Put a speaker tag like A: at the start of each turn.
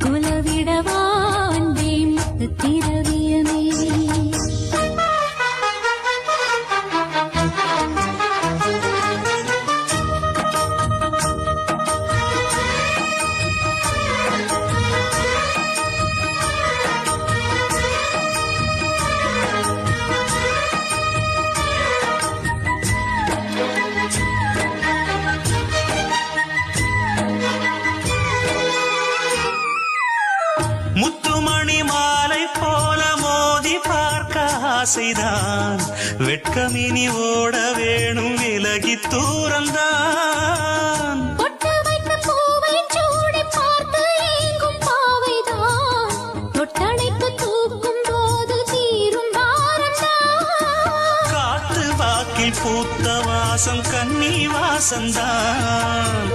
A: குலவிடவா அன்பே திரவியமே
B: முத்துமணி மாலை போல மோதி பார்க்க ஆசைதான் வெட்கமினி ஓட வேணும் விலகி தூரந்தான் காத்து வாக்கில் பூத்த வாசம் கன்னி வாசந்தான்